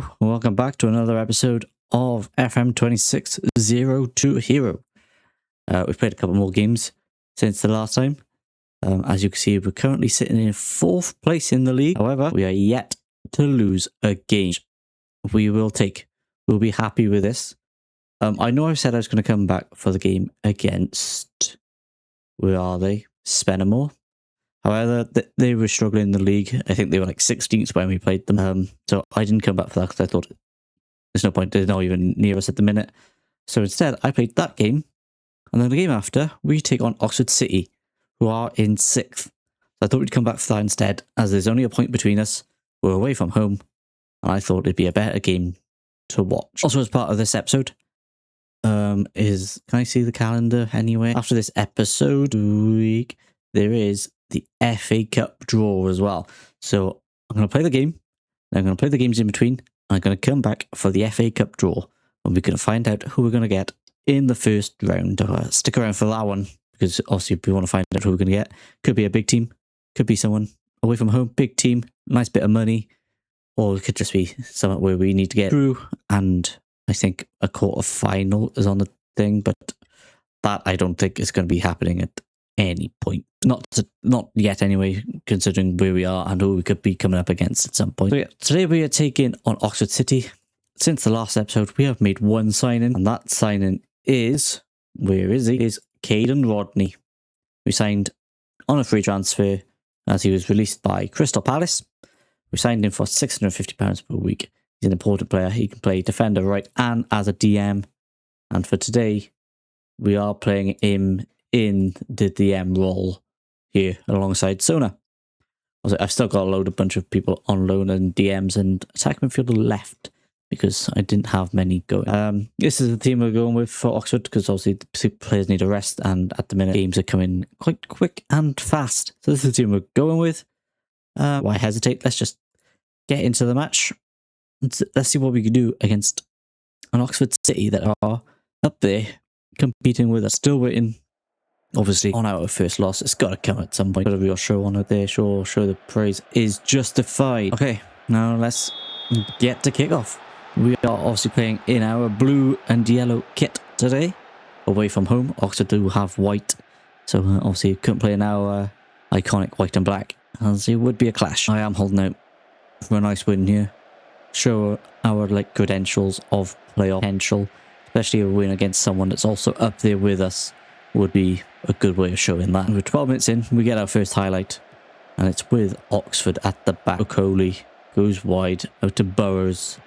Hello, and welcome back to another episode of FM26 Zero2Hero. We've played a couple more games since the last time. As you can see, we're currently sitting in 4th place in the league. However, we are yet to lose a game. We'll be happy with this. I know I said I was going to come back for the game against, where are they? Spenamore. However, they were struggling in the league. I think they were like 16th when we played them. So I didn't come back for that because I thought there's no point. They're not even near us at the minute. So instead, I played that game. And then the game after, we take on Oxford City, who are in 6th. So I thought we'd come back for that instead, as there's only a point between us. We're away from home. And I thought it'd be a better game to watch. Also, as part of this episode, can I see the calendar anyway? After this episode week, there is the FA Cup draw as well. So I'm going to play the game, then I'm going to play the games in between, and I'm going to come back for the FA Cup draw, and we're going to find out who we're going to get in the first round. Stick around for that one, because obviously we want to find out who we're going to get. Could be a big team, could be someone away from home, big team, nice bit of money, or it could just be something where we need to get through, and I think a quarter final is on the thing, but that I don't think is going to be happening at any point. Not yet anyway, considering where we are and who we could be coming up against at some point. So yeah, today we are taking on Oxford City. Since the last episode, we have made one signing, and that signing is, where is he? Is Caden Rodney. We signed on a free transfer as he was released by Crystal Palace. We signed him for £650 per week. He's an important player. He can play defender, right, and as a DM. And for today, we are playing him in the DM role here alongside Sona. Also, I've still got a bunch of people on loan and DMs and attack midfielder left because I didn't have many going. This is the team we're going with for Oxford because obviously the players need a rest, and at the minute games are coming quite quick and fast. So this is the team we're going with. Why hesitate? Let's just get into the match. Let's see what we can do against an Oxford City that are up there competing with us. Still waiting, obviously, on our first loss. It's got to come at some point. Got a real show on it there. Show the praise is justified. Okay, now let's get to kickoff. We are obviously playing in our blue and yellow kit today. Away from home, Oxford do have white. So obviously couldn't play in our iconic white and black, as it would be a clash. I am holding out for a nice win here. Show our credentials of playoff potential, especially a win against someone that's also up there with us would be a good way of showing that. We're 12 minutes in, we get our first highlight, and it's with Oxford at the back. Okoli goes wide out to Burrows.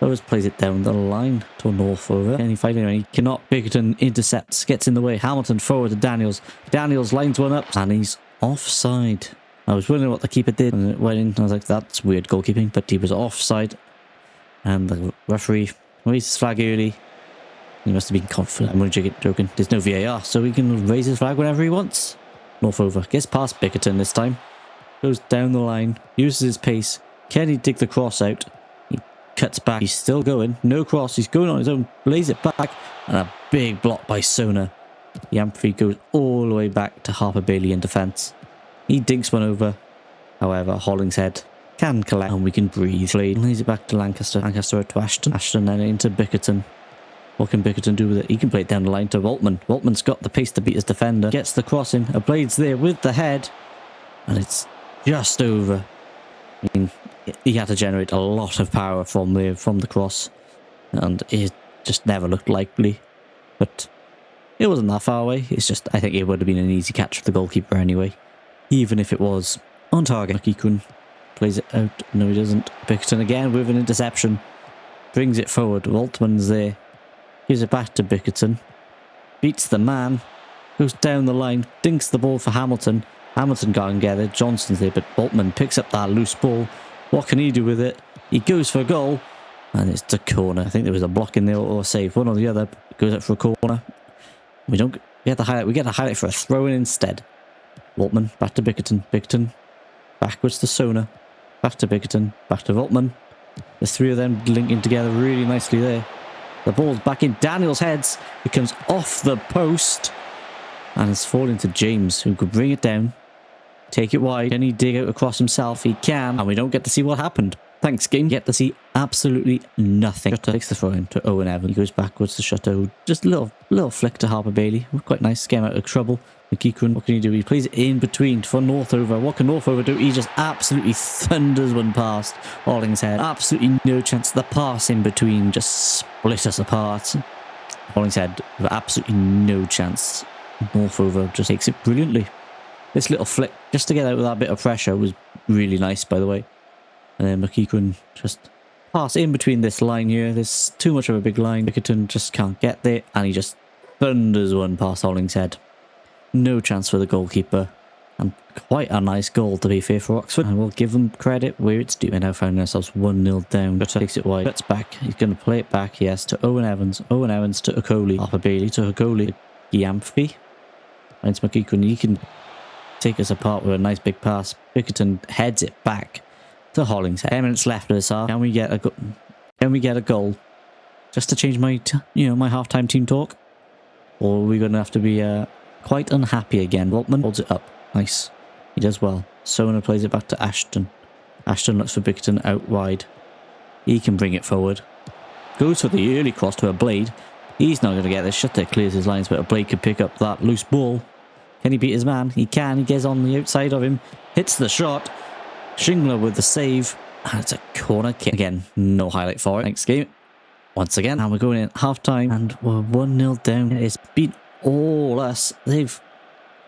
Burrows plays it down the line to Northover. Can he fight anyone? He cannot. Bickerton intercepts, gets in the way. Hamilton forward to Daniels. Daniels lines one up, and he's offside. I was wondering what the keeper did, and it went in. I was like, that's weird goalkeeping, but he was offside. And the referee raised his flag early. He must have been confident. I'm only joking. There's no VAR, so he can raise his flag whenever he wants. Northover gets past Bickerton this time. Goes down the line, uses his pace. Can he dig the cross out? He cuts back. He's still going. No cross. He's going on his own. Lays it back. And a big block by Sona. The Amphi goes all the way back to Harper Bailey in defence. He dinks one over. However, Hollingshead can collect and we can breathe. Blade lays it back to Lancaster. Lancaster out to Ashton. Ashton then into Bickerton. What can Bickerton do with it? He can play it down the line to Waltman. Waltman's got the pace to beat his defender. Gets the crossing. A Blade's there with the head. And it's just over. I mean, he had to generate a lot of power from the cross. And it just never looked likely. But it wasn't that far away. It's just, I think it would have been an easy catch for the goalkeeper anyway. Even if it was on target. Lucky plays it out. No, he doesn't. Bickerton again with an interception. Brings it forward. Waltman's there. Gives it back to Bickerton. Beats the man. Goes down the line. Dinks the ball for Hamilton. Hamilton can't get it. Johnson's there, but Boltman picks up that loose ball. What can he do with it? He goes for a goal. And it's a corner. I think there was a block in there or a save. One or the other. Goes up for a corner. We get the highlight. We get a highlight for a throw-in instead. Waltman, back to Bickerton. Bickerton, backwards to Sona. Back to Bickerton. Back to Waltman. The three of them linking together really nicely there. The ball's back in Daniel's heads. It comes off the post. And it's falling to James, who could bring it down. Take it wide. Can he dig out across himself? He can. And we don't get to see what happened. Thanks, game. Get to see absolutely nothing. Shutter takes the throw in to Owen Evans. He goes backwards to Shutter, who just a little flick to Harper Bailey. Quite nice. Get him out of trouble. McEachran, what can he do? He plays it in between for Northover. What can Northover do? He just absolutely thunders one past Hollingshead. Absolutely no chance. The pass in between just split us apart. Hollingshead with absolutely no chance. Northover just takes it brilliantly. This little flick just to get out with that bit of pressure was really nice, by the way. And then McEachran just pass in between this line here. There's too much of a big line. Bickerton just can't get there, and he just thunders one past Hollingshead. No chance for the goalkeeper, and quite a nice goal to be fair for Oxford. And we'll give them credit where it's due. We're now finding ourselves 1-0 down. But takes it wide, cuts back. He's going to play it back, yes, to Owen Evans. Owen Evans to Okoli. Harper Bailey to Okoli. Giamphy. Finds McEachran. He can take us apart with a nice big pass. Bickerton heads it back to Hollingshead. 10 minutes left of this half. Can we get a goal? Just to change my, my halftime team talk? Or are we going to have to be quite unhappy again? Waltman holds it up. Nice. He does well. Sona plays it back to Ashton. Ashton looks for Bickerton out wide. He can bring it forward. Goes for the early cross to a Blade. He's not going to get this. Shutter clears his lines, but a Blade can pick up that loose ball. Can he beat his man? He can. He gets on the outside of him. Hits the shot. Shingler with the save. And it's a corner kick. Again, no highlight for it. Next game. Once again. And we're going in at half-time. And we're 1-0 down. It's been all us. They've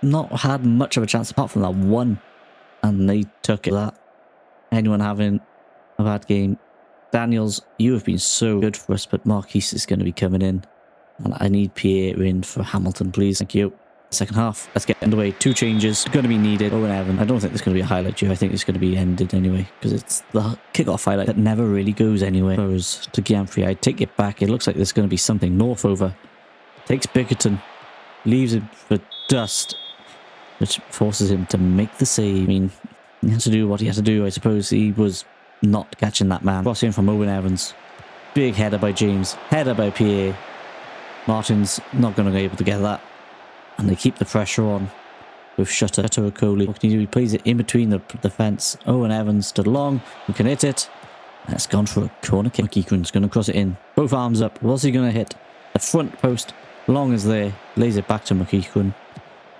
not had much of a chance apart from that one. And they took it. That. Anyone having a bad game? Daniels, you have been so good for us. But Marquise is going to be coming in. And I need Pierre in for Hamilton, please. Thank you. Second half, let's get underway. 2 changes going to be needed. Owen Evans, I don't think there's going to be a highlight here. I think it's going to be ended anyway, because it's the kick-off highlight that never really goes anywhere. Goes to Giamphy. I take it back. It looks like there's going to be something. Northover takes Bickerton, leaves him for dust, which forces him to make the save. I mean, he had to do what he had to do. I suppose he was not catching that man. Crossing from Owen Evans. Big header by James. Header by Pierre. Martin's not going to be able to get that. And they keep the pressure on with Shutter. Shutter Okoli. What can he do? He plays it in between the fence. Owen Evans to Long, who can hit it. And it's gone for a corner kick. McEachran's going to cross it in. Both arms up. What's he going to hit? The front post. Long is there. Lays it back to McEachran,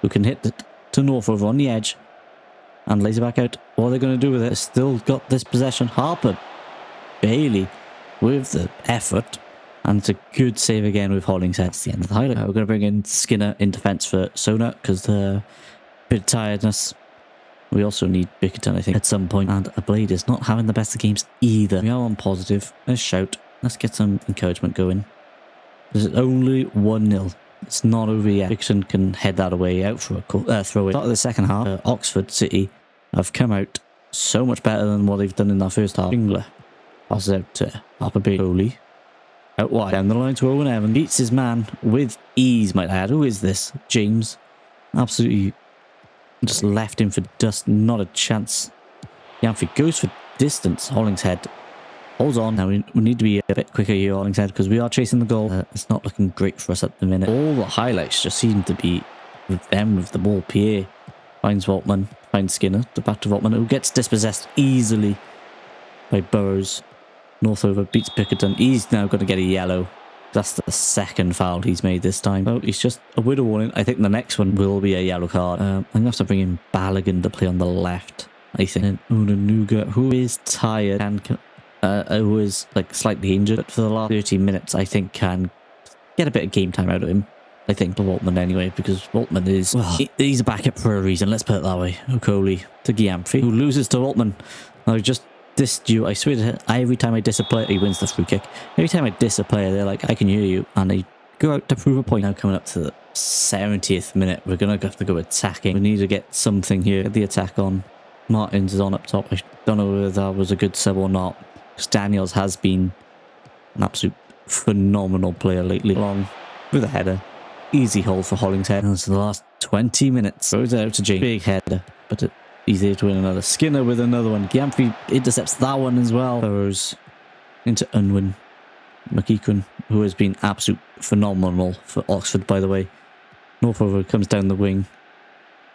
who can hit it to Northover on the edge. And lays it back out. What are they going to do with it? They've still got this possession. Harper Bailey with the effort. And it's a good save again with Hollingshead. That's the end of the highlight. We're going to bring in Skinner in defence for Sona because the bit of tiredness. We also need Bickerton, I think, at some point. And a Blade is not having the best of games either. We are on positive. Let's shout. Let's get some encouragement going. There's only 1-0. It's not over yet. Bickerton can head that away out for a throw-in. Start of the second half. Oxford City have come out so much better than what they've done in that first half. Shingler passes out to Harper Bailey. Out wide. Down the line to Owen Evans. Beats his man with ease, might I add. Who is this? James. Absolutely just left him for dust. Not a chance. Giamphy goes for distance. Hollingshead holds on. Now we need to be a bit quicker here, Hollingshead, because we are chasing the goal. It's not looking great for us at the minute. All the highlights just seem to be with them with the ball. Pierre finds Waltman. Finds Skinner. Back to Waltman, who gets dispossessed easily by Burrows. Northover beats Bickerton. He's now going to get a yellow. That's the second foul he's made this time. Oh, he's just a widow warning. I think the next one will be a yellow card. I'm going to have to bring in Balogun to play on the left. I think. And Unanuga, who is tired and who is like slightly injured, but for the last 30 minutes, I think can get a bit of game time out of him. I think to Waltman anyway, because Waltman is, well, he's a backup for a reason. Let's put it that way. Okoli to Giamphy, who loses to Waltman. Now just this dude, I swear to every time I diss a player, he wins the free kick. Every time I diss a player, they're like, I can hear you, and they go out to prove a point. Now coming up to the 70th minute, we're going to have to go attacking. We need to get something here. Get the attack on. Martins is on up top. I don't know whether that was a good sub or not, because Daniels has been an absolute phenomenal player lately. Long with a header. Easy hole for Hollingshead. And it's the last 20 minutes. Goes out to James. Big header, but he's there to win another. Skinner with another one. Giamphy intercepts that one as well. Burrows into Unwin. McEachran, who has been absolute phenomenal for Oxford, by the way. Northover comes down the wing.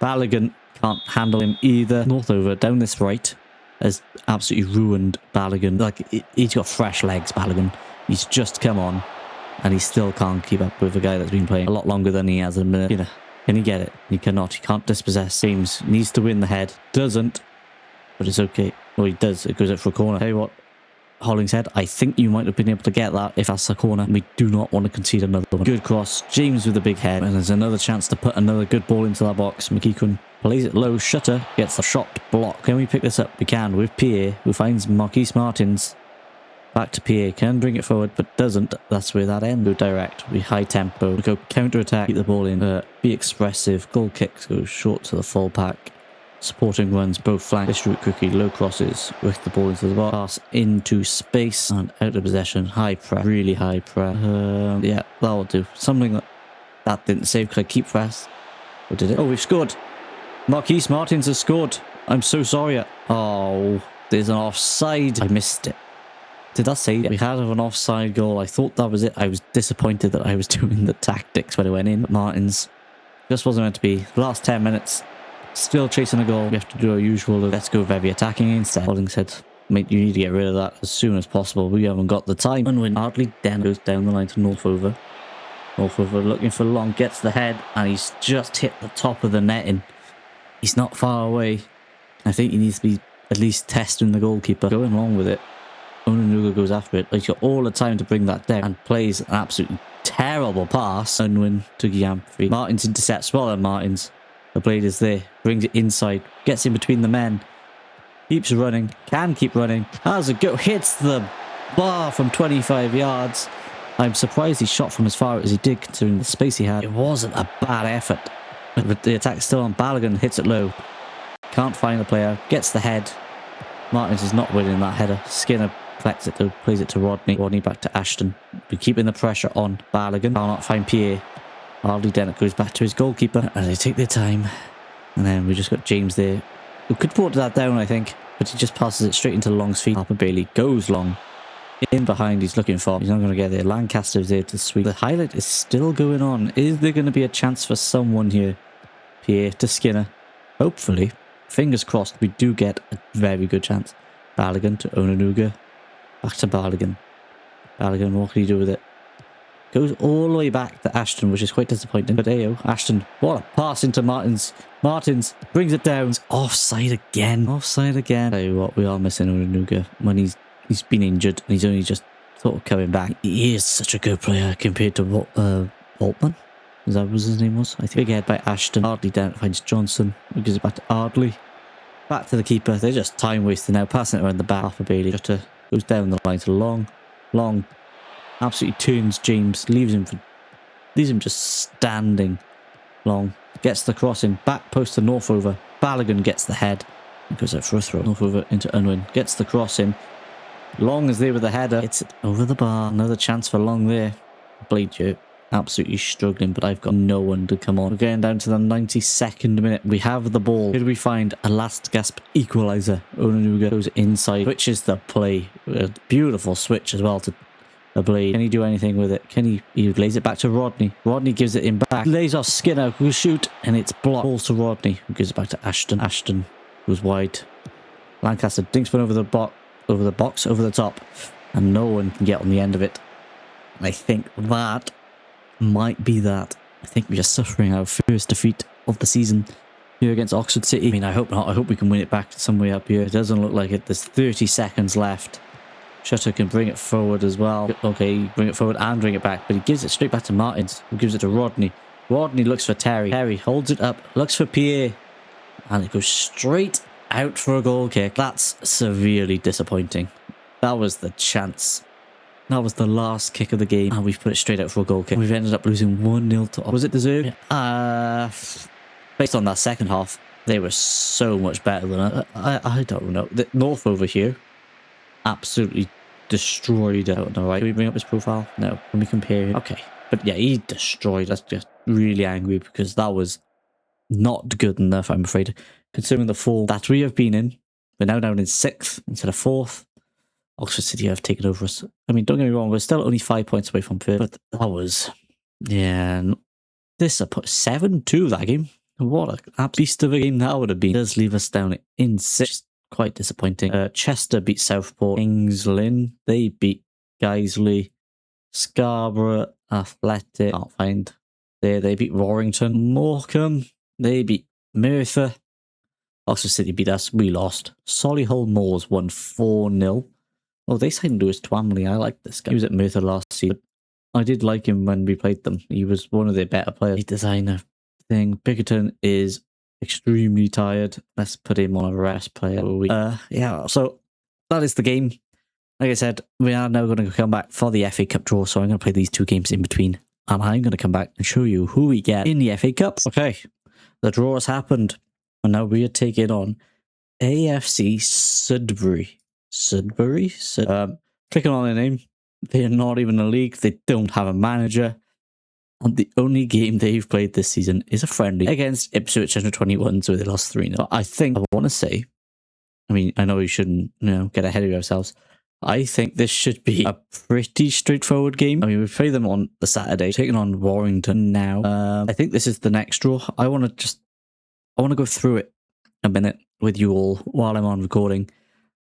Balogun can't handle him either. Northover down this right. has absolutely ruined Balogun. Like, he's got fresh legs, Balogun. He's just come on, and he still can't keep up with a guy that's been playing a lot longer than he has in a minute. You know, can he get it? He cannot. He can't dispossess. James needs to win the head. Doesn't, but it's okay. Well, he does. It goes out for a corner. Tell you what, Hollingshead, I think you might have been able to get that if that's a corner. We do not want to concede another one. Good cross. James with the big head. And there's another chance to put another good ball into that box. McEachran plays it low. Shutter gets the shot block. Can we pick this up? We can with Pierre, who finds Marquise Martins. Back to Pierre. Can bring it forward, but doesn't. That's where that ends. Go direct. We high tempo. We go counter-attack. Keep the ball in. Be expressive. Goal kicks go short to the full pack. Supporting runs both flanks. This route quickly, low crosses with the ball into the box. Pass into space and out of possession. High press, really high press. Yeah, that will do. Something that didn't save. Could I keep press? Or did it? Oh, we've scored. Marquise Martins has scored. I'm so sorry. Oh, there's an offside. I missed it. Did that say we had an offside goal? I thought that was it. I was disappointed that I was doing the tactics when it went in. But Martins just wasn't meant to be. The last 10 minutes. Still chasing a goal. We have to do our usual. Let's go very attacking instead. Hollingshead, mate, you need to get rid of that as soon as possible. We haven't got the time. And when Hardly then goes down the line to Northover. Northover looking for long, gets the head, and he's just hit the top of the netting. He's not far away. I think he needs to be at least testing the goalkeeper. Going wrong with it. Onanuga goes after it. He's got all the time to bring that down and plays an absolutely terrible pass. Unwin to Giamfi. Martins intercepts well, and Martins. The blade is there, brings it inside, gets in between the men, keeps running, can keep running, has a go, hits the bar from 25 yards. I'm surprised he shot from as far as he did considering the space he had. It wasn't a bad effort. But the attack's still on. Balogun hits it low, can't find the player, gets the head. Martins is not winning that header. Skinner collects it, though, plays it to Rodney. Rodney back to Ashton. We're keeping the pressure on Balogun. Cannot find Pierre. Hardly Dennett goes back to his goalkeeper and they take their time. And then we just got James there. We could put that down, I think, but he just passes it straight into Long's feet. Harper Bailey goes long. In behind, he's looking for. He's not going to get there. Lancaster's there to sweep. The highlight is still going on. Is there going to be a chance for someone here? Pierre to Skinner. Hopefully. Fingers crossed, we do get a very good chance. Balogun to Onanuga. Back to Balogun. Balogun, what can he do with it? Goes all the way back to Ashton, which is quite disappointing. But Ayo, Ashton, what a pass into Martins. Martins brings it down. It's offside again. Offside again. Tell you what, we are missing Onanuga when he's been injured and he's only just sort of coming back. He is such a good player compared to Waltman. Is that what his name was? I think. Big head by Ashton. Ardley down finds Johnson. He gives it back to Ardley. Back to the keeper. They're just time wasting now. Passing it around the back. Harper Bailey just goes down the line to Long. Absolutely turns James, leaves him just standing. Long gets the crossing, back post to Northover. Balogun gets the head and goes out for a throw. Northover into Unwin, gets the crossing. Long is there with the header. It's over the bar. Another chance for Long there. Blade absolutely struggling, but I've got no one to come on. We're getting down to the 92nd minute. We have the ball. Here we find a last gasp equaliser. Onanuga goes inside, switches the play. A beautiful switch as well to a blade. Can he do anything with it? He lays it back to Rodney. Rodney gives it in back. Lays off Skinner, who shoot, and it's blocked. Balls to Rodney, who gives it back to Ashton. Ashton goes wide. Lancaster dinks one over the box, over the top, and no one can get on the end of it. I think that might be that. I think we're just suffering our first defeat of the season here against Oxford City. I mean, I hope not. I hope we can win it back some way up here. It doesn't look like it. There's 30 seconds left. Shutter can bring it forward as well. Okay, bring it forward and bring it back. But he gives it straight back to Martins, who gives it to Rodney. Rodney looks for Terry. Terry holds it up, looks for Pierre. And it goes straight out for a goal kick. That's severely disappointing. That was the chance. That was the last kick of the game. And we've put it straight out for a goal kick. We've ended up losing 1-0 to... Was it deserved? Based on that second half, they were so much better than it. I don't know. The Northover here absolutely destroyed it. All right, can we bring up his profile? No. Can we compare him? Okay. But yeah, he destroyed us. Just really angry because that was not good enough, I'm afraid. Considering the form that we have been in, we're now down in 6th instead of 4th. Oxford City have taken over us. I mean, don't get me wrong, we're still only 5 points away from 5th. But that was... Yeah. This put 7-2 that game. What a beast of a game that would have been. It does leave us down in 6th. quite disappointing. Chester beat Southport. Kings Lynn, they beat Guiseley. Scarborough Athletic, can't find. They beat Warrington. Morecambe, they beat Merthyr. Oxford City beat us, we lost. Solihull Moors won 4-0. Oh, they signed Lewis Twamley. I like this guy. He was at Merthyr last season. I did like him when we played them. He was one of their better players. Designer thing. Bickerton is extremely tired. Let's put him on a rest player. Yeah, so that is the game. Like I said, we are now going to come back for the FA Cup draw, so I'm going to play these two games in between. And I'm going to come back and show you who we get in the FA Cup. Okay, the draw has happened. And now we are taking on AFC Sudbury. Clicking on their name. They're not even in a league. They don't have a manager. And the only game they've played this season is a friendly against Ipswich under 21, so they lost 3-0. But I think, I want to say, I mean, I know we shouldn't, get ahead of ourselves. I think this should be a pretty straightforward game. I mean, we play them on the Saturday, taking on Warrington now. I think this is the next draw. I want to go through it a minute with you all while I'm on recording.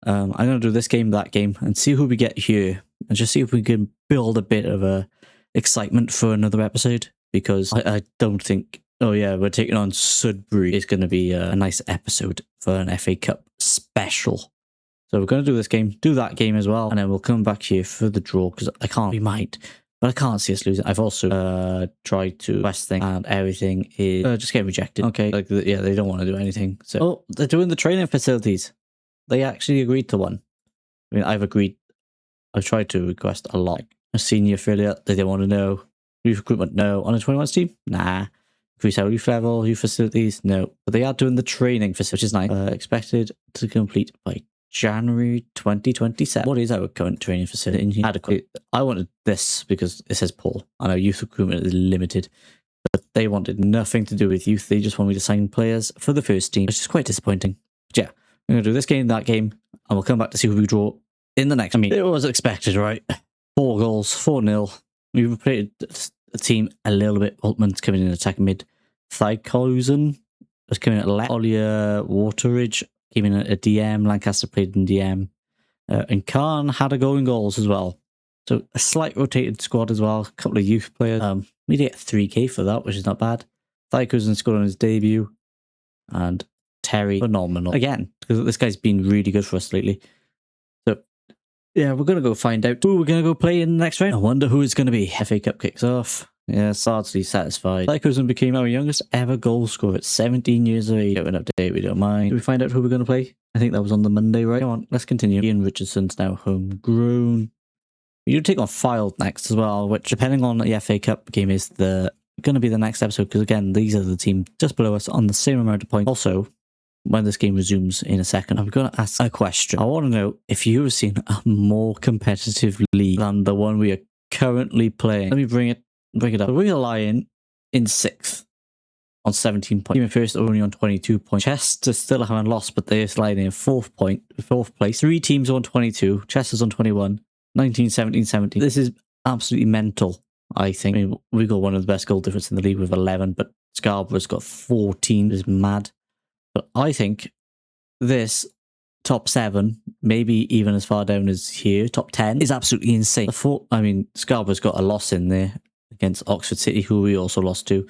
I'm going to do this game, that game, and see who we get here, and just see if we can build a bit of a excitement for another episode, because I don't think, oh yeah, we're taking on Sudbury is going to be a nice episode for an FA Cup special. So we're going to do this game, do that game as well, and then we'll come back here for the draw, because we might, but I can't see us losing. I've also tried to request thing, and everything is just getting rejected. Okay, yeah, they don't want to do anything. So, oh, they're doing the training facilities. They actually agreed to one. I mean, I've tried to request a lot. A senior affiliate, they don't want to know. Youth recruitment, no. On a 21s team, nah. Increase our youth level, youth facilities, no. But they are doing the training facility, which is nice. Expected to complete by January 2027. What is our current training facility? Adequate. I wanted this because it says Paul. I know youth recruitment is limited, but they wanted nothing to do with youth. They just want me to sign players for the first team, which is quite disappointing. But yeah, I'm going to do this game, that game, and we'll come back to see who we draw in the next. I mean, it was expected, right? 4 goals, 4-0. We played a team a little bit. Altman's coming in attacking mid. Thykosen was coming in at left. Ollier Wateridge came in at a DM. Lancaster played in DM. And Khan had a go in goals as well. So a slight rotated squad as well. A couple of youth players. We did get 3k for that, which is not bad. Thykosen scored on his debut. And Terry, phenomenal. Again, because this guy's been really good for us lately. So, yeah, we're going to go find out who we're going to go play in the next round. I wonder who it's going to be. FA Cup kicks off. Yeah, largely satisfied. Thykosen became our youngest ever goal scorer at 17 years of age. Get an update, we don't mind. Did we find out who we're going to play? I think that was on the Monday, right? Come on, let's continue. Ian Richardson's now homegrown. We do take on Filed next as well, which, depending on the FA Cup game, is going to be the next episode, because again, these are the team just below us on the same amount of points. Also, when this game resumes in a second, I'm going to ask a question. I want to know if you have seen a more competitive league than the one we are currently playing. Let me bring it up. So we are lying in 6th on 17 points. Even first only on 22 points. Chester still haven't lost, but they're sliding in 4th place. 3 teams on 22. Chester's on 21. 19, 17, 17. This is absolutely mental, I think. I mean, we got one of the best goal difference in the league with 11, but Scarborough's got 14. It's mad. But I think this top 7, maybe even as far down as here, top 10, is absolutely insane. Scarborough's got a loss in there against Oxford City, who we also lost to.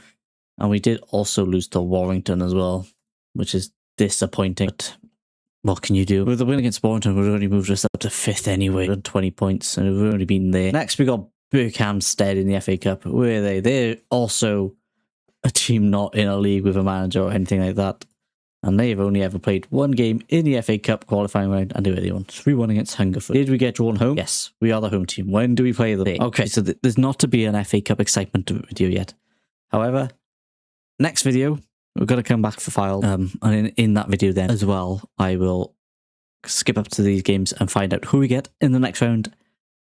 And we did also lose to Warrington as well, which is disappointing. But what can you do? With the win against Warrington, we've only moved us up to 5th anyway, with 20 points, and we've only been there. Next, we got Berkhamsted in the FA Cup. Where are they? They're also a team not in a league with a manager or anything like that. And they've only ever played 1 game in the FA Cup qualifying round, and they won 3-1 against Hungerford. Did we get drawn home? Yes, we are the home team. When do we play the day? Okay, so there's not to be an FA Cup excitement video yet. However, next video, we're going to come back for File. And in that video then as well, I will skip up to these games and find out who we get in the next round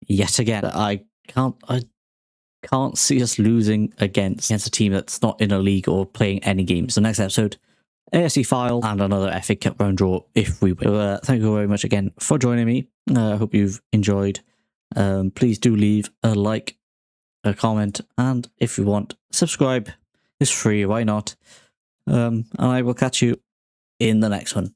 yet again. I can't see us losing against a team that's not in a league or playing any games. So next episode, ASC File and another FA Cup round draw if we win. So, thank you very much again for joining me. I hope you've enjoyed. Please do leave a like, a comment, and if you want, subscribe. It's free, why not? And I will catch you in the next one.